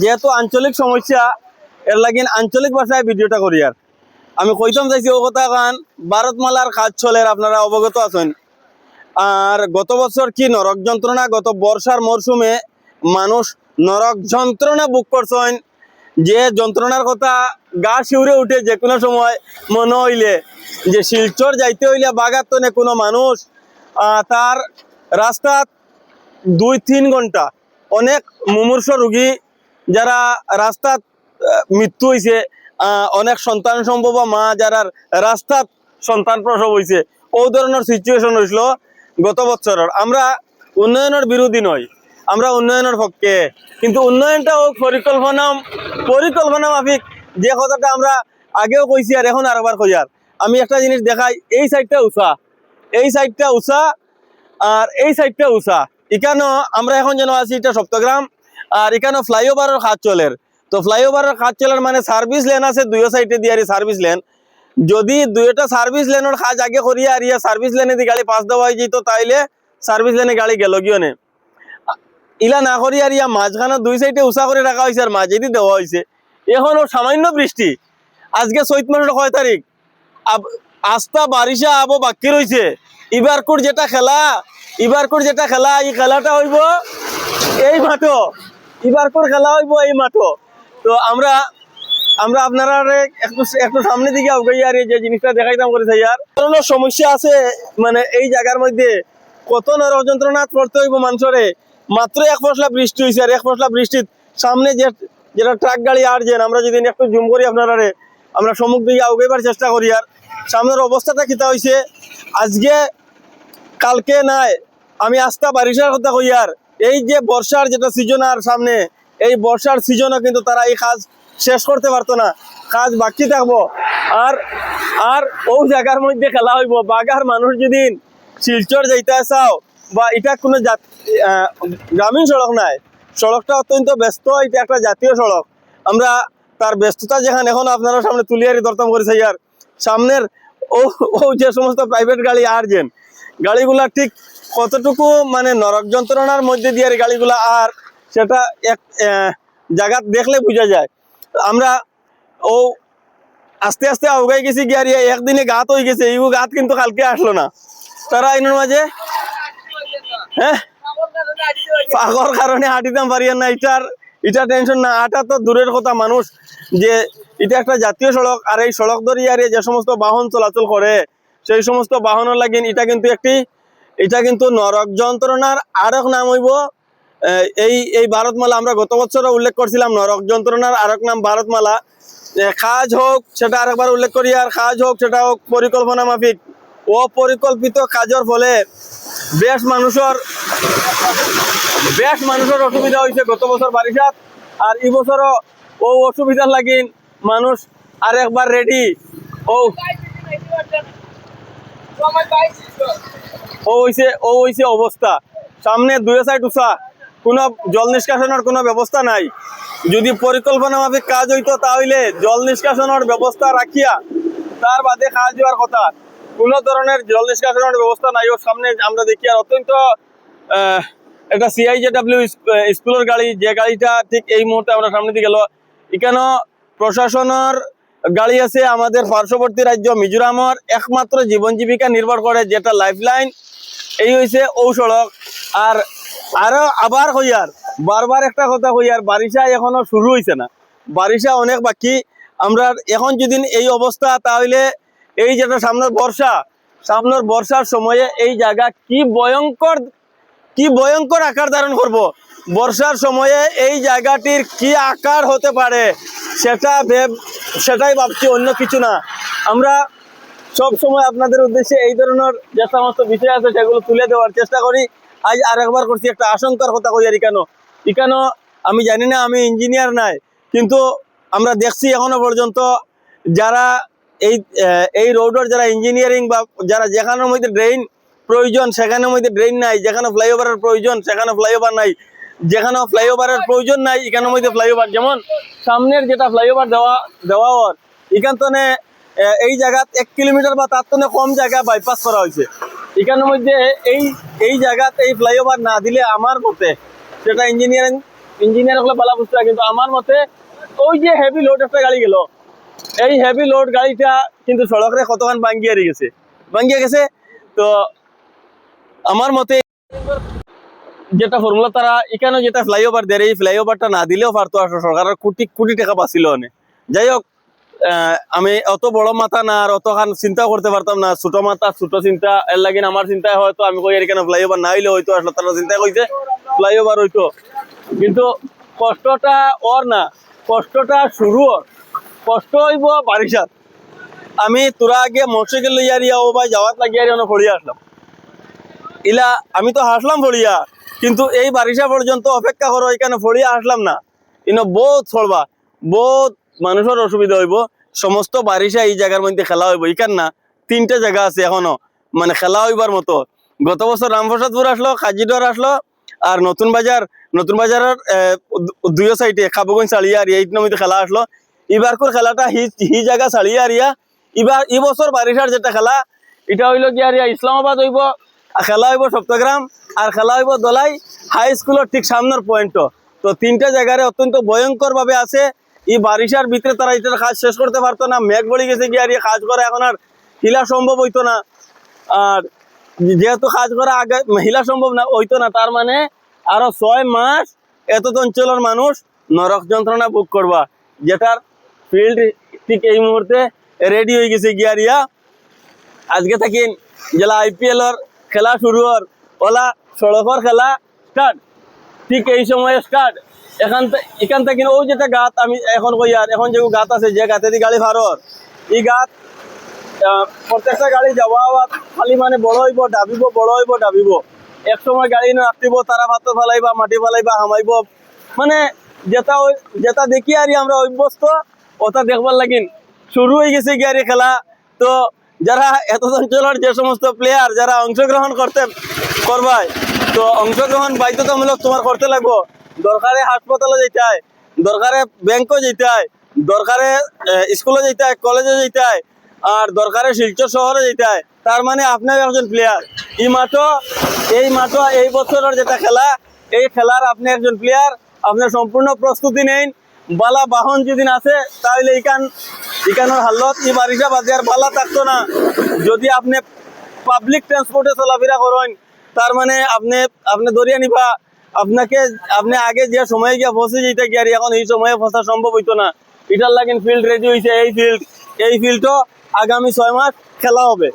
যেহেতু আঞ্চলিক সমস্যা এর লাগিন আঞ্চলিক ভাষায় ভিডিওটা করি। আর আমি কইতাম চাইছি ও কথা কারণ ভারতমালার কাজ চলে, আপনারা অবগত আছেন। আর গত বছর কি নরক যন্ত্রণা, গত বর্ষার মরশুমে মানুষ নরক যন্ত্রণা বুক করছেন, যে যন্ত্রণার কথা গা শিউরে উঠে যে কোনো সময় মনে হইলে যে শিলচর যাইতে হইলে বাগাতনে কোনো মানুষ তার রাস্তা 2-3 ঘন্টা, অনেক মুমূর্ষ রোগী যারা রাস্তাত মৃত্যু হয়েছে, অনেক সন্তান সম্ভব মা যারা রাস্তাত সন্তান প্রসব হয়েছে, ও ধরনের সিচুয়েশন হয়েছিল গত বছরের। আমরা উন্নয়নের বিরোধী নই, আমরা উন্নয়নের পক্ষে, কিন্তু উন্নয়নটা হোক পরিকল্পনা মাফিক। যে কথাটা আমরা আগেও কইছি আর এখন আরেকবার কই। আর আমি একটা জিনিস দেখাই, এই সাইডটা উঁচা, এই সাইডটা উঁচা, আর এই সাইডটা উঁচা। এখানেও আমরা এখন যেন আছি এটা সপ্তগ্রাম, আর এখানেও ফ্লাইওভারের কাজ চলের। তো ফ্লাইওভারের কাজ চলার মানে সার্ভিস লেন আছে দুই সাইডে দিয়ে সার্ভিস লেন। যদি দুইটা সার্ভিস লেনের কাজ আগে করিয়া আর সার্ভিস লেনে দিয়ে গাড়ি পাস দেওয়া হয়ে যেত, তাইলে সার্ভিস লেনে গাড়ি গেল গিয়ে নে। ইলা না করি আর মাঝখানে দুই সাইডে উঁচা করে রাখা হয়েছে আর মাঝে দিয়ে দেওয়া হয়েছে। এখনও সামান্য বৃষ্টি, আজকে চৈত মাসের 6 তারিখ, আস্তা বারিশা আবো বাকি রয়েছে। ইবারকুর যেটা খেলা এই খেলাটা হইব এই মাঠো, ইবারকুর খেলা হইব এই মাঠো। তো আমরা আপনারা একটু সামনে দিকে আগাই আর যে জিনিসটা দেখাইতাম করেছে আর সমস্যা আছে। মানে এই জায়গার মধ্যে কত নরক যন্ত্রণা করতে হইব মানুষরে। মাত্র 1 পশলা বৃষ্টি হয়েছে, আর 1 পশলা বৃষ্টির সামনে যেটা ট্রাক গাড়ি আর যেন আমরা যদি একটু জুম করি আপনারা আমরা সম্মুখ দিকে আগাইবার চেষ্টা করি। আর সামনের অবস্থাটা কিতা হয়েছে আজকে কালকে নাই, আমি আস্থা বারিশার কথা কই। আর এই যে বর্ষার যেটা সিজন আর সামনে, এই বর্ষার সিজনও কিন্তু তারা এই কাজ শেষ করতে পারতো না, কাজ বাকি থাকবো। আর ওই জায়গার মধ্যে খেলা হইব। বাগার মানুষ যদি শিলচর যাইতে চাও বা এটা কোনো গ্রামীণ সড়ক নাই, সড়কটা অত্যন্ত ব্যস্ত, এটা একটা জাতীয় সড়ক। আমরা তার ব্যস্ততা যেখানে এখন আপনারা সামনে তুলিয়ারি দরতাম করেছে। আর সামনের ও যে সমস্ত প্রাইভেট গাড়ি আর যেন গাড়িগুলা ঠিক কতটুকু মানে নরক যন্ত্রণার মধ্যে দিয়ে গাড়িগুলা, আর সেটা এক জায়গা দেখলে বোঝা যায়। আমরা ও আস্তে আস্তে আগাই গেছি গিয়ে, আর একদিনে গাত হয়ে গেছে, এই গাত কিন্তু কালকে আসলো না। তারা এর মাঝে পাগর কারণে হাঁটিতাম পারি না। এটা টেনশন না, আটা তো দূরের কথা। মানুষ যে এটা একটা জাতীয় সড়ক, আর এই সড়ক ধরে আর যে সমস্ত বাহন চলাচল করে সেই সমস্ত বাহনের লাগিন এটা কিন্তু নরক যন্ত্রণার আরেক নাম হইব এই ভারতমালা। আমরা গত বছর উল্লেখ করছিলাম নরক যন্ত্রণার আরেক নাম ভারতমালা। কাজ হোক সেটা আরেকবার উল্লেখ করি, আর কাজ হোক সেটা হোক পরিকল্পনা মাফিক। অপরিকল্পিত কাজের ফলে বেশ মানুষের অসুবিধা হয়েছে গত বছর বারিশাত, আর এই বছরও ও অসুবিধার লাগিন মানুষ আরেকবার রেডি। ও হইছে অবস্থা। সামনে 2 সাইড উঁচা, কোনো জল নিষ্কাশনের কোনো ব্যবস্থা নাই। যদি পরিকল্পনা মাফিক কাজ হইতো তাহলে জল নিষ্কাশনের ব্যবস্থা রাখিয়া তার বাদে কাজ হওয়ার কথা। কোনো ধরনের জল নিষ্কাশনের ব্যবস্থা নাই। ওর সামনে আমরা দেখি আর অত্যন্ত একটা CIJW স্কুলের গাড়ি, যে গাড়িটা ঠিক এই মুহূর্তে আমরা সামনে দিয়ে গেল। এখানে প্রশাসনের গাড়ি আছে। আমাদের পার্শ্ববর্তী রাজ্য মিজোরামের একমাত্র জীবন জীবিকা নির্ভর করে যেটা লাইফলাইন, এই হয়েছে ও সড়ক। আর আরো আবার কইয়ার বারবার একটা কথা কইয়ার, বারিশা এখনো শুরু হয়েছে না, বারিশা অনেক বাকি। আমরা এখন যদি এই অবস্থা, তাহলে এই যেটা সামনের বর্ষার সময়ে এই জায়গা কি ভয়ঙ্কর আকার ধারণ করব। বর্ষার সময়ে এই জায়গাটির কি আকার হতে পারে সেটাই ভাবছি, অন্য কিছু না। আমরা সব সময় আপনাদের উদ্দেশ্যে এই ধরনের যে সমস্ত বিষয় আছে সেগুলো তুলে দেওয়ার চেষ্টা করি। আজ আরেকবার করছি একটা আশঙ্কার কথা কই। আর এখানে আমি জানি না, আমি ইঞ্জিনিয়ার নাই, কিন্তু আমরা দেখছি এখনো পর্যন্ত যারা এই রোডের যারা ইঞ্জিনিয়ারিং বা যারা যেখানের মধ্যে ড্রেন প্রয়োজন সেখানের মধ্যে ড্রেন নাই, যেখানে ফ্লাইওভারের প্রয়োজন সেখানে ফ্লাইওভার নাই, যেখানে ফ্লাইওভারের প্রয়োজন নাই এখানের মধ্যে ফ্লাইওভার। যেমন সামনের যেটা ফ্লাইওভার দেওয়া এখান থেকে এই জায়গা 1 কিলোমিটার বা তার থেকে কম জায়গা বাইপাস করা হয়েছে। এখানের মধ্যে এই জায়গাতে এই ফ্লাইওভার না দিলে আমার মতে সেটা ইঞ্জিনিয়ারিং ইঞ্জিনিয়ার হলে বালা বুঝতে হয়, কিন্তু আমার মতে ওই যে হেভি লোড একটা গাড়ি গেল, এই হেভি লোড গাড়িটা কিন্তু সড়কে কতক্ষণ ভাঙ্গিয়ে গেছে। তো আমার মতে যেটা ফর্মুলা তারা এখানে যেটা ফ্লাইওভার দেয়, এই ফ্লাইওভারটা না দিলেও পারতো, আসলে সরকারের কোটি কোটি টাকা পাচ্ছিল অনেক। যাই হোক, আমি অত বড় মাথা না, আর অতখান চিন্তা করতে পারতাম না, ছোট মাথা ছোট চিন্তা, এর লাগিন আমার চিন্তায় হয়তো আমি কই এখানে ফ্লাইওভার না হইলে হয়তো, আসলে তারা চিন্তা কইছে ফ্লাইওভার হইতো। কিন্তু কষ্টটা ওর না, কষ্টটা শুরু ওর, কষ্ট হইব বারিশার। আমি তোরা আগে মোটরসাইকেল লইয়া ও ভাই যাওয়াত লাগিয়া ফড়িয়া আসলাম, ইলা আমি তো হাসলাম ফড়িয়া, কিন্তু এই বারিশা পর্যন্ত অপেক্ষা করো, এখানে ফড়িয়া আসলাম না, ইনো বহুত ছড়বা, বহুত মানুষের অসুবিধা হইব। সমস্ত বারিশা এই জায়গার মধ্যে খেলা হইব, ইকান না 3টে জায়গা আছে এখনো মানে খেলা হইবার মতো। গত বছর রামপ্রসাদপুর আসলো, কাজিডর আসলো, আর নতুন বাজারের দুই সাইডে খাবগঞ্জ ছাড়িয়া আর এই মধ্যে খেলা আসলো। এবারকার খেলাটা হি জায়গা ছাড়িয়া আরিয়া, এবার এই বছর বারিশার যেটা খেলা এটা হইলো কি আরিয়া ইসলামাবাদ হইব, খেলা হইব সপ্তগ্রাম, আর খেলা হইব দলাই হাই স্কুলের ঠিক সামনের পয়েন্ট। তো 3টে জায়গায় অত্যন্ত ভয়ঙ্কর ভাবে আছে। এই বারিশার ভিতরে তারা এটার কাজ শেষ করতে পারতো না, মেঘ বড়ি গেছে গিয়ে আর কাজ করা এখন আর হিলা সম্ভব হইতো না। আর যেহেতু কাজ করা আগে হিলা সম্ভব না হইতো না, তার মানে আরো 6 মাস এত অঞ্চলের মানুষ নরক যন্ত্রণা ভোগ করবা, যেটার ফিল্ড ঠিক এই মুহূর্তে রেডি হয়ে গেছে গিয়ারিয়া। আজকে থাকি জেলা IPL এর খেলা শুরু হর, ওলা সড়কর খেলা স্টার্ট, ঠিক এই সময়ে স্টার্ট। এখান থেকে ওই যেটা গাত আমি এখন কই, আর এখন যে গাত আছে, যে গাতে দি গাড়ি ভারর, এই গাত প্রত্যেকটা গাড়ি যাওয়া খালি মানে বড় হইব ডাবিব, এক সময় গাড়ি রাখতিব, তারা ভাত ফেলাইবা, মাটি ফেলাইবা, হামাইব, মানে যেটা দেখি আর আমরা অভ্যস্ত ওটা দেখবার লাগিন শুরু হয়ে গেছে গিয়ারি খেলা। তো যারা এত অঞ্চলের যে সমস্ত প্লেয়ার যারা অংশগ্রহণ করবাই, তো অংশগ্রহণ বাধ্যতামূলক তোমার করতে লাগবো। দরকারে হাসপাতালে যেতে হয়, দরকারে ব্যাংকও যেতে হয়, দরকারে স্কুলে যেতে হয়, কলেজে যেতে হয়, আর দরকারে শিলচর শহরে যেতে হয়। তার মানে আপনার একজন প্লেয়ার। এই মাঠও এই বছরের যেটা খেলা, এই খেলার আপনি একজন প্লেয়ার, আপনার সম্পূর্ণ প্রস্তুতি নেন। বালা বাহন যদি আছে তাহলে এখানের হালত এই বারিশা বাজার বালা থাকতো না। যদি আপনি পাবলিক ট্রান্সপোর্টে চলাফেরা করেন, তার মানে আপনি দরিয়া নিবা, আপনি আগে যে সময় গিয়ে ফসে যেতে গিয়ে, আর এখন এই সময়ে ফসা সম্ভব হইতো না। এটার লাগিন ফিল্ড রেডি হয়েছে, এই ফিল্ডও আগামী 6 মাস খেলা হবে।